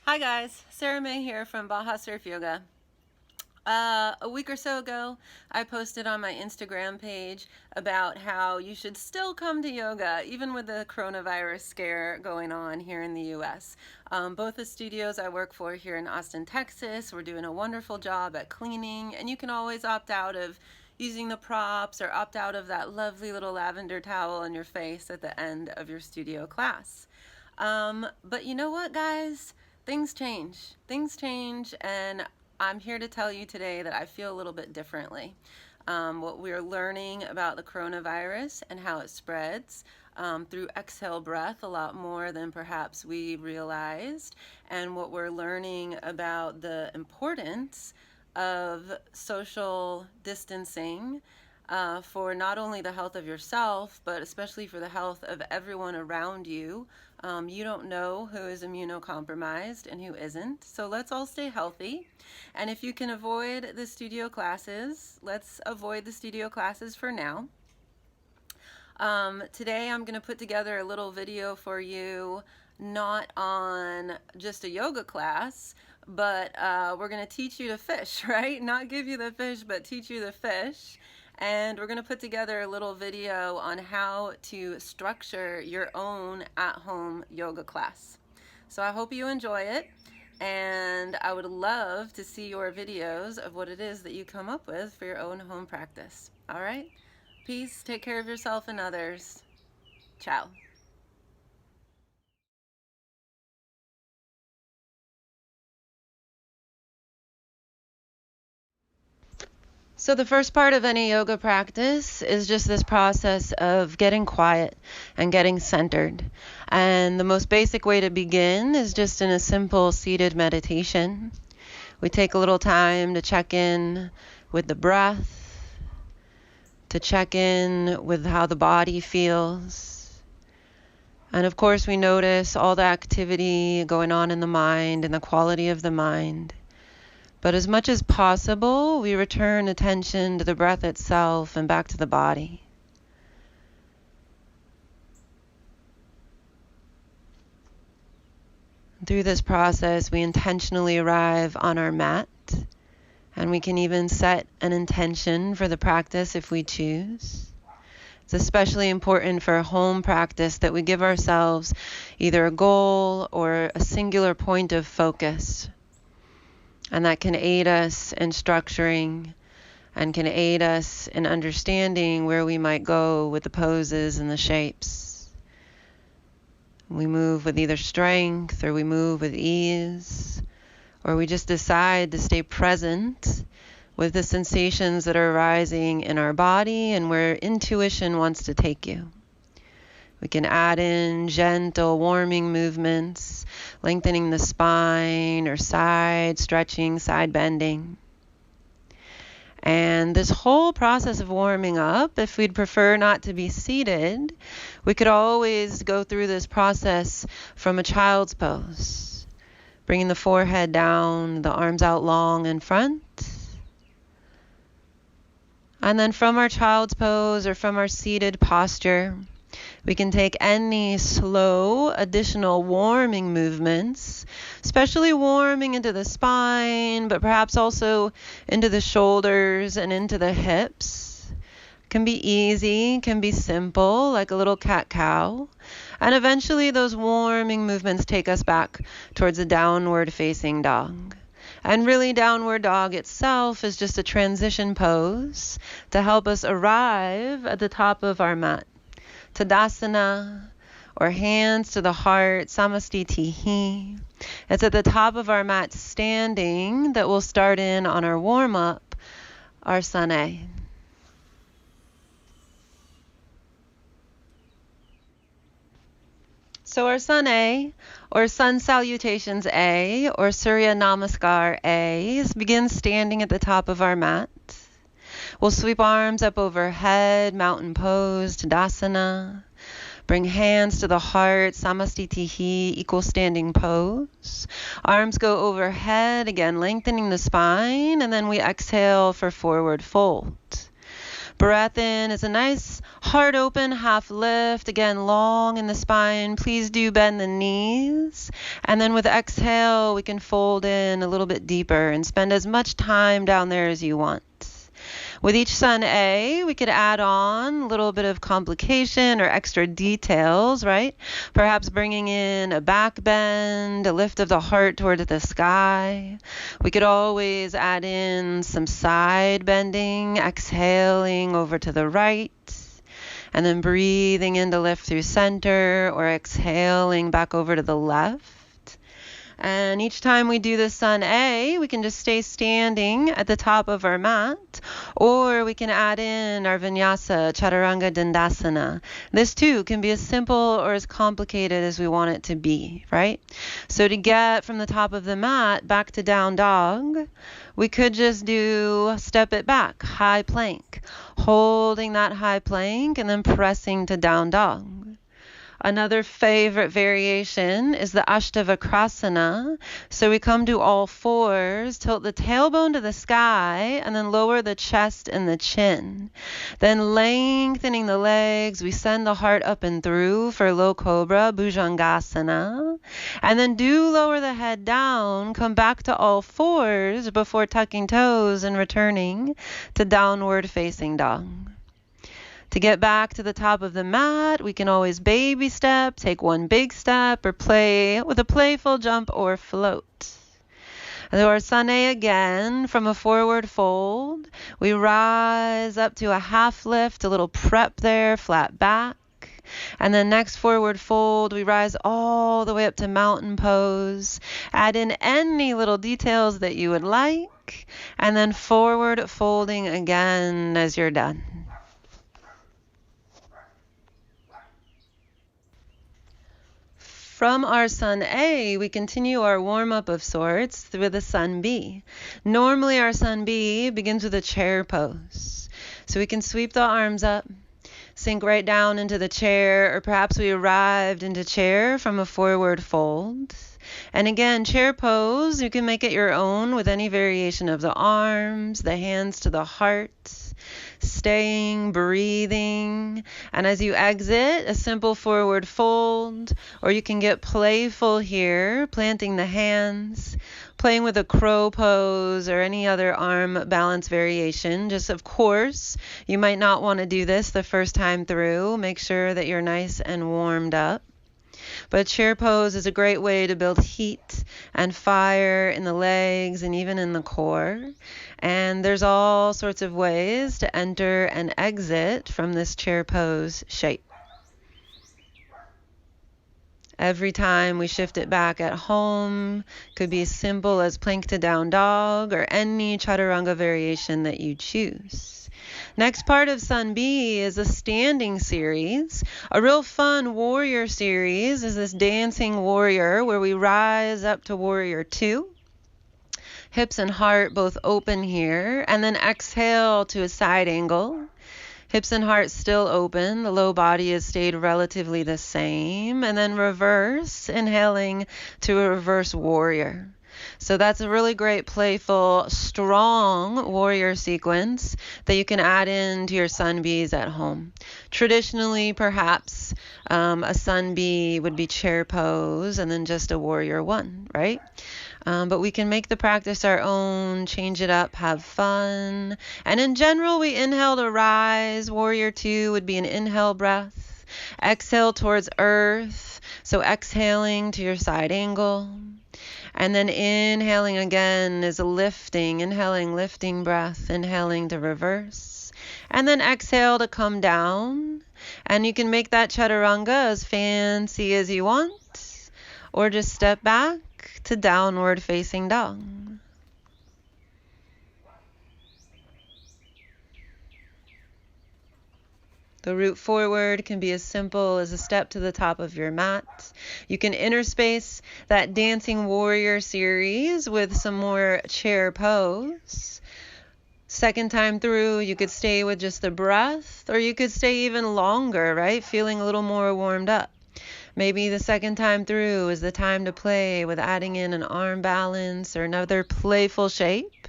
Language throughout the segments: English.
Hi guys, Sara-Mai here from Baja Surf Yoga. A week or so ago, I posted on my Instagram page about how you should still come to yoga, even with the coronavirus scare going on here in the US. Both the studios I work for here in Austin, Texas, we're doing a wonderful job at cleaning, and you can always opt out of using the props or opt out of that lovely little lavender towel on your face at the end of your studio class. But you know what, guys? Things change. Things change, and I'm here to tell you today that I feel a little bit differently. What we're learning about the coronavirus and how it spreads through exhale breath a lot more than perhaps we realized, and what we're learning about the importance of social distancing for not only the health of yourself, but especially for the health of everyone around you. You don't know who is immunocompromised and who isn't, so let's all stay healthy. And if you can avoid the studio classes, let's avoid the studio classes for now. Today I'm going to put together a little video for you, not on just a yoga class, but we're going to teach you to fish, right? Not give you the fish, but teach you to fish. And we're going to put together a little video on how to structure your own at-home yoga class. So I hope you enjoy it, and I would love to see your videos of what it is that you come up with for your own home practice. All right? Peace. Take care of yourself and others. Ciao. So the first part of any yoga practice is just this process of getting quiet and getting centered. And the most basic way to begin is just in a simple seated meditation. We take a little time to check in with the breath, to check in with how the body feels. And of course, we notice all the activity going on in the mind and the quality of the mind. But as much as possible, we return attention to the breath itself and back to the body. Through this process, we intentionally arrive on our mat, and we can even set an intention for the practice if we choose. It's especially important for a home practice that we give ourselves either a goal or a singular point of focus. And that can aid us in structuring and can aid us in understanding where we might go with the poses and the shapes. We move with either strength, or we move with ease, or we just decide to stay present with the sensations that are arising in our body and where intuition wants to take you. We can add in gentle warming movements, lengthening the spine or side stretching, side bending. And this whole process of warming up, if we'd prefer not to be seated, we could always go through this process from a child's pose, bringing the forehead down, the arms out long in front. And then from our child's pose or from our seated posture, we can take any slow additional warming movements, especially warming into the spine, but perhaps also into the shoulders and into the hips. Can be easy, can be simple, like a little cat-cow. And eventually those warming movements take us back towards a downward facing dog. And really, downward dog itself is just a transition pose to help us arrive at the top of our mat. Tadasana, or hands to the heart, Samastitihi. It's at the top of our mat standing that we'll start in on our warm-up, our Sun A. So our Sun A, or Sun Salutations A, or Surya Namaskar A, begins standing at the top of our mat. We'll sweep arms up overhead, mountain pose, Tadasana. Bring hands to the heart, Samastitihi, equal standing pose. Arms go overhead, again lengthening the spine, and then we exhale for forward fold. Breath in is a nice heart open half lift. Again, long in the spine. Please do bend the knees. And then with exhale, we can fold in a little bit deeper and spend as much time down there as you want. With each sun A, we could add on a little bit of complication or extra details, right? Perhaps bringing in a back bend, a lift of the heart toward the sky. We could always add in some side bending, exhaling over to the right, and then breathing in to lift through center or exhaling back over to the left. And each time we do the sun A, we can just stay standing at the top of our mat, or we can add in our vinyasa, chaturanga dandasana. This too can be as simple or as complicated as we want it to be, right? So to get from the top of the mat back to down dog, we could just do step it back, high plank, holding that high plank and then pressing to down dog. Another favorite variation is the Ashtavakrasana. So we come to all fours, tilt the tailbone to the sky, and then lower the chest and the chin. Then lengthening the legs, we send the heart up and through for low cobra, Bhujangasana. And then do lower the head down, come back to all fours before tucking toes and returning to downward facing dog. To get back to the top of the mat, we can always baby step, take one big step, or play with a playful jump or float. And our sun A again, from a forward fold, we rise up to a half lift, a little prep there, flat back. And then next forward fold, we rise all the way up to mountain pose. Add in any little details that you would like, and then forward folding again as you're done. From our sun A, we continue our warm-up of sorts with a sun B. Normally our sun B begins with a chair pose. So we can sweep the arms up, sink right down into the chair, or perhaps we arrived into chair from a forward fold. And again, chair pose, you can make it your own with any variation of the arms, the hands to the heart. Staying, breathing, and as you exit, a simple forward fold, or you can get playful here, planting the hands, playing with a crow pose or any other arm balance variation. Just of course, you might not want to do this the first time through. Make sure that you're nice and warmed up. But chair pose is a great way to build heat and fire in the legs and even in the core. And there's all sorts of ways to enter and exit from this chair pose shape. Every time we shift it back at home, could be as simple as plank to down dog or any chaturanga variation that you choose. Next part of Sun B is a standing series. A real fun warrior series is this dancing warrior where we rise up to warrior 2. Hips and heart both open here, and then exhale to a side angle. Hips and heart still open. The low body has stayed relatively the same. And then reverse, inhaling to a reverse warrior. So that's a really great, playful, strong warrior sequence that you can add into your Sun Bs at home. Traditionally, perhaps a Sun B would be chair pose and then just a warrior 1, right? But we can make the practice our own, change it up, have fun. And in general, we inhale to rise. Warrior 2 would be an inhale breath. Exhale towards earth. So exhaling to your side angle. And then inhaling again is a lifting, inhaling, lifting breath, inhaling to reverse. And then exhale to come down. And you can make that chaturanga as fancy as you want, or just step back to downward facing dog. The root forward can be as simple as a step to the top of your mat. You can interspace that dancing warrior series with some more chair pose. Second time through, you could stay with just the breath, or you could stay even longer, right? Feeling a little more warmed up. Maybe the second time through is the time to play with adding in an arm balance or another playful shape.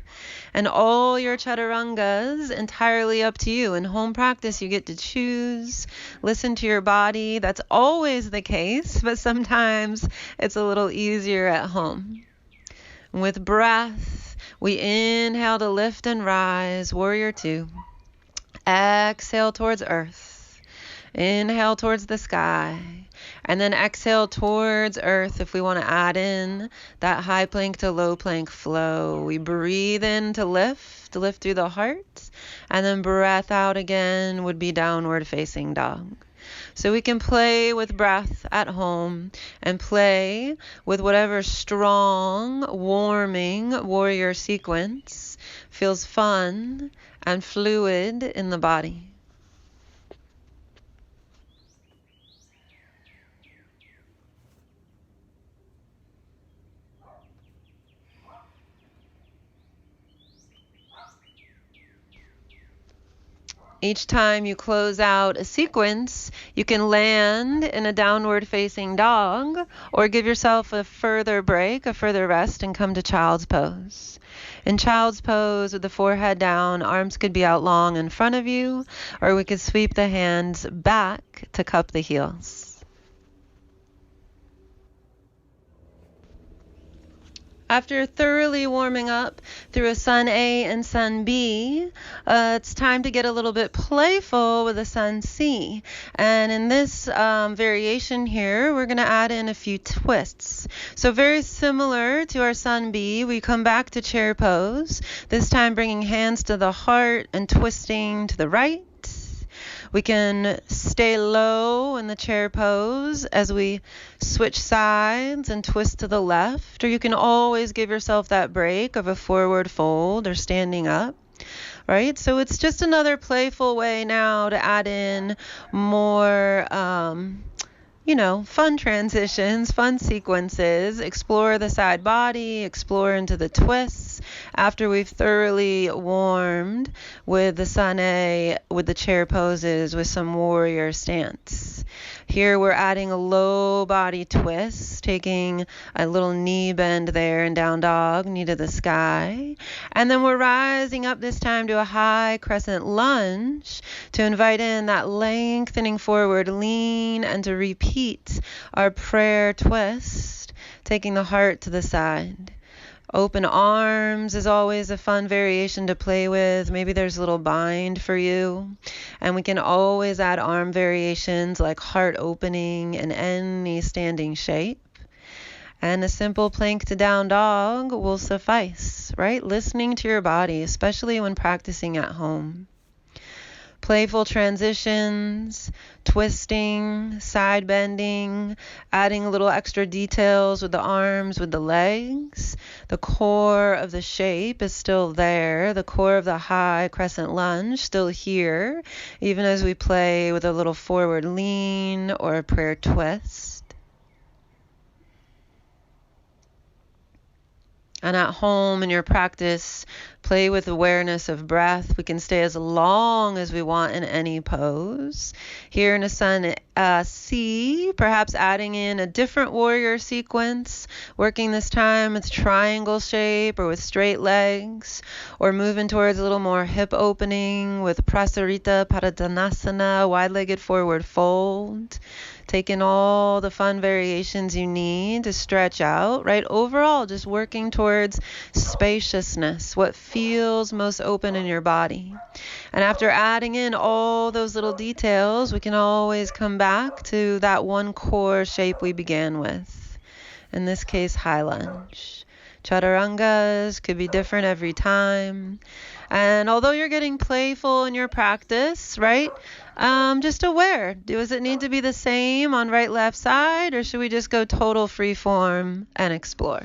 And all your chaturangas, entirely up to you. In home practice, you get to choose, listen to your body. That's always the case, but sometimes it's a little easier at home. With breath, we inhale to lift and rise, warrior two. Exhale towards earth. Inhale towards the sky. And then exhale towards earth if we want to add in that high plank to low plank flow. We breathe in to lift through the heart. And then breath out again would be downward facing dog. So we can play with breath at home and play with whatever strong, warming warrior sequence feels fun and fluid in the body. Each time you close out a sequence, you can land in a downward facing dog or give yourself a further break, a further rest, and come to child's pose. In child's pose with the forehead down, arms could be out long in front of you, or we could sweep the hands back to cup the heels. After thoroughly warming up through a sun A and sun B, it's time to get a little bit playful with a sun C. And in this variation here, we're going to add in a few twists. So very similar to our sun B, we come back to chair pose, this time bringing hands to the heart and twisting to the right. We can stay low in the chair pose as we switch sides and twist to the left, or you can always give yourself that break of a forward fold or standing up, right? So it's just another playful way now to add in more fun transitions, fun sequences, explore the side body, explore into the twists after we've thoroughly warmed with the sun A, with the chair poses, with some warrior stance. Here we're adding a low body twist, taking a little knee bend there in down dog, knee to the sky. And then we're rising up this time to a high crescent lunge to invite in that lengthening forward lean and to repeat our prayer twist, taking the heart to the side. Open arms is always a fun variation to play with. Maybe there's a little bind for you. And we can always add arm variations like heart opening in any standing shape. And a simple plank to down dog will suffice, right? Listening to your body, especially when practicing at home. Playful transitions, twisting, side bending, adding a little extra details with the arms, with the legs. The core of the shape is still there. The core of the high crescent lunge still here, even as we play with a little forward lean or a prayer twist. And at home in your practice, play with awareness of breath. We can stay as long as we want in any pose. Here in a sun C, perhaps adding in a different warrior sequence, working this time with triangle shape or with straight legs, or moving towards a little more hip opening with Prasarita Padottanasana, wide-legged forward fold. Taking all the fun variations you need to stretch out, right? Overall, just working towards spaciousness, what feels most open in your body. And after adding in all those little details, we can always come back to that one core shape we began with. In this case, high lunge. Chaturangas could be different every time. And although you're getting playful in your practice, right? Just aware. Does it need to be the same on right, left side, or should we just go total free form and explore?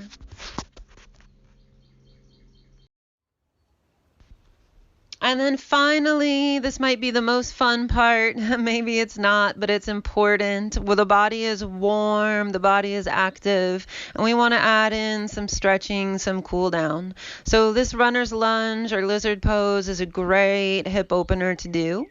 And then finally, this might be the most fun part. Maybe it's not, but it's important. Well, the body is warm, the body is active, and we want to add in some stretching, some cool down. So this runner's lunge or lizard pose is a great hip opener to do.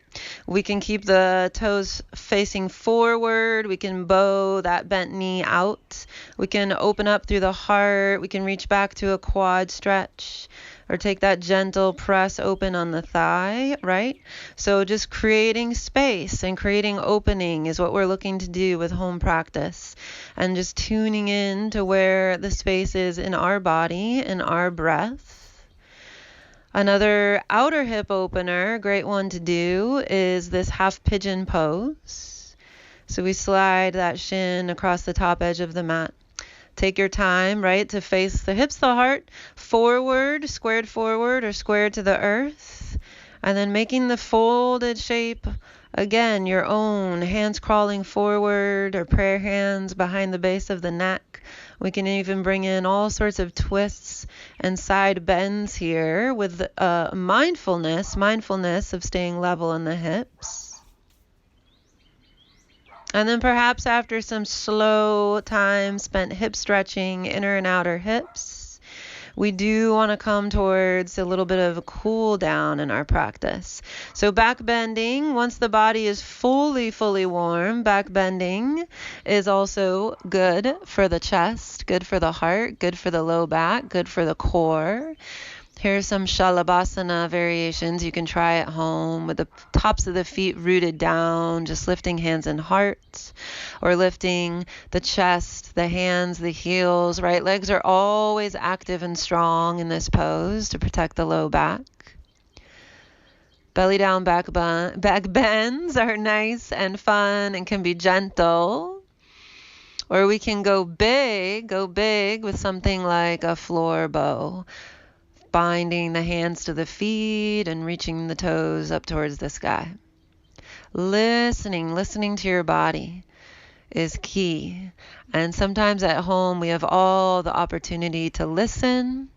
We can keep the toes facing forward. We can bow that bent knee out. We can open up through the heart. We can reach back to a quad stretch or take that gentle press open on the thigh, right? So just creating space and creating opening is what we're looking to do with home practice, and just tuning in to where the space is in our body, in our breath. Another outer hip opener, great one to do, is this half pigeon pose. So we slide that shin across the top edge of the mat. Take your time, right, to face the hips, the heart, forward, squared forward or squared to the earth. And then making the folded shape, again, your own, hands crawling forward or prayer hands behind the base of the neck. We can even bring in all sorts of twists and side bends here with mindfulness of staying level in the hips. And then perhaps after some slow time spent hip stretching, inner and outer hips, we do want to come towards a little bit of a cool down in our practice. So back bending, once the body is fully warm, back bending is also good for the chest, good for the heart, good for the low back, good for the core. Here's some Shalabhasana variations you can try at home with the tops of the feet rooted down, just lifting hands and heart, or lifting the chest, the hands, the heels, right? Legs are always active and strong in this pose to protect the low back. Belly down back bends are nice and fun and can be gentle. Or we can go big with something like a floor bow, binding the hands to the feet and reaching the toes up towards the sky. Listening to your body is key. And sometimes at home we have all the opportunity to listen,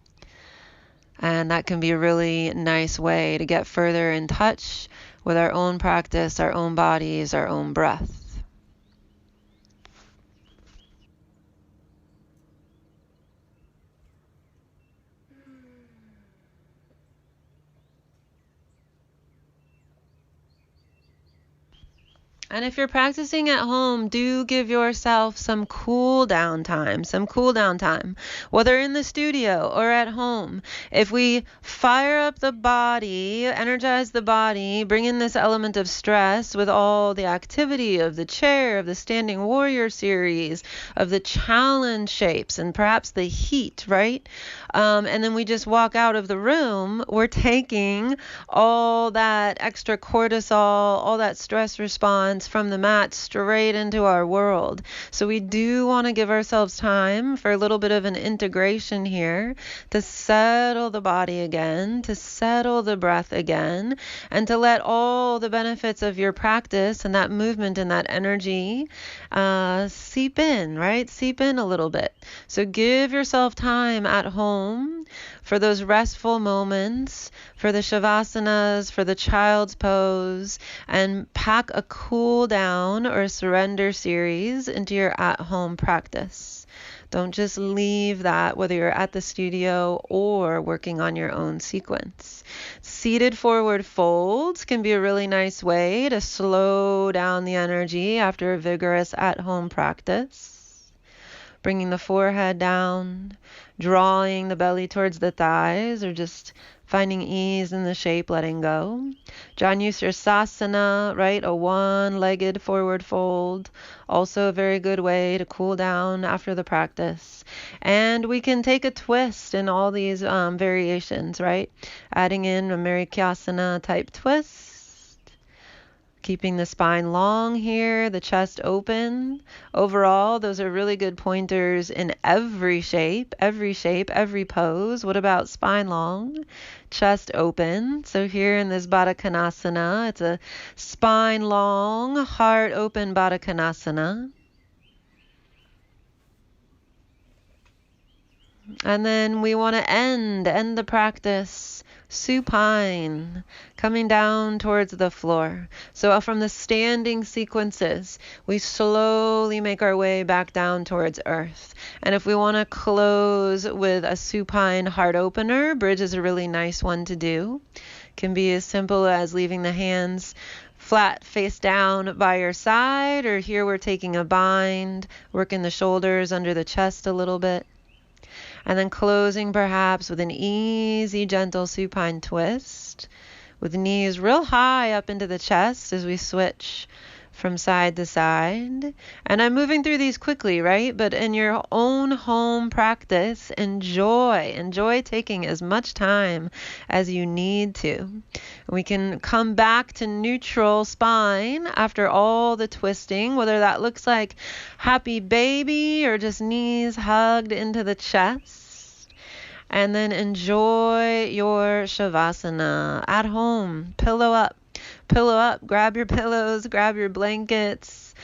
and that can be a really nice way to get further in touch with our own practice, our own bodies, our own breath. And if you're practicing at home, do give yourself some cool down time, whether in the studio or at home. If we fire up the body, energize the body, bring in this element of stress with all the activity of the chair, of the standing warrior series, of the challenge shapes, and perhaps the heat, right? And then we just walk out of the room, we're taking all that extra cortisol, all that stress response from the mat straight into our world. So we do want to give ourselves time for a little bit of an integration here to settle the body again, to settle the breath again, and to let all the benefits of your practice and that movement and that energy seep in, right? Seep in a little bit. So give yourself time at home for those restful moments, for the Shavasana, for the child's pose, and pack a cool down or surrender series into your at-home practice. Don't just leave that, whether you're at the studio or working on your own sequence. Seated forward folds can be a really nice way to slow down the energy after a vigorous at-home practice. Bringing the forehead down, drawing the belly towards the thighs, or just finding ease in the shape, letting go. Janusirsasana, right, a one-legged forward fold, also a very good way to cool down after the practice. And we can take a twist in all these variations, right? Adding in a Marikyasana type twist. Keeping the spine long here, the chest open. Overall, those are really good pointers in every shape, every pose. What about spine long, chest open? So here in this Baddha Konasana, it's a spine long, heart open Baddha Konasana. And then we want to end the practice supine, coming down towards the floor. So from the standing sequences, we slowly make our way back down towards earth. And if we want to close with a supine heart opener, bridge is a really nice one to do. Can be as simple as leaving the hands flat face down by your side, or here we're taking a bind, working the shoulders under the chest a little bit. And then closing perhaps with an easy, gentle supine twist with knees real high up into the chest as we switch from side to side. And I'm moving through these quickly, right? But in your own home practice, enjoy taking as much time as you need to. We can come back to neutral spine after all the twisting, whether that looks like happy baby or just knees hugged into the chest. And then enjoy your Shavasana at home. Pillow up, grab your pillows, grab your blankets.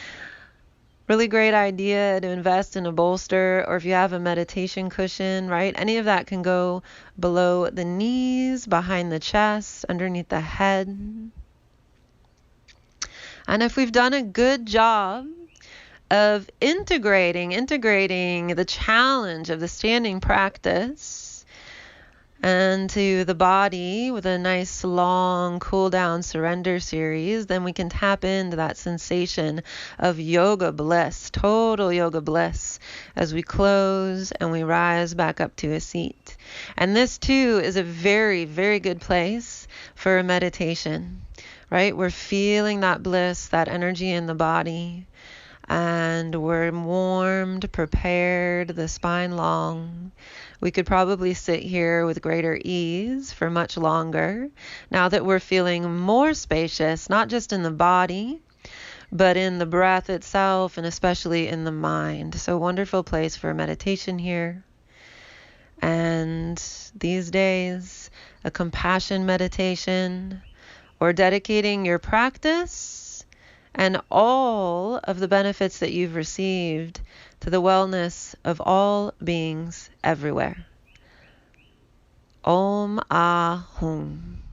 Really great idea to invest in a bolster, or if you have a meditation cushion, right? Any of that can go below the knees, behind the chest, underneath the head. And if we've done a good job of integrating the challenge of the standing practice and to the body with a nice long cool down surrender series, then we can tap into that sensation of yoga bliss, total yoga bliss, as we close and we rise back up to a seat. And this too is a very, very good place for a meditation, right? We're feeling that bliss, that energy in the body, and we're warmed, prepared, the spine long. We could probably sit here with greater ease for much longer now that we're feeling more spacious, not just in the body, but in the breath itself and especially in the mind. So wonderful place for meditation here. And these days, a compassion meditation, or dedicating your practice and all of the benefits that you've received to the wellness of all beings everywhere. Om Ahum.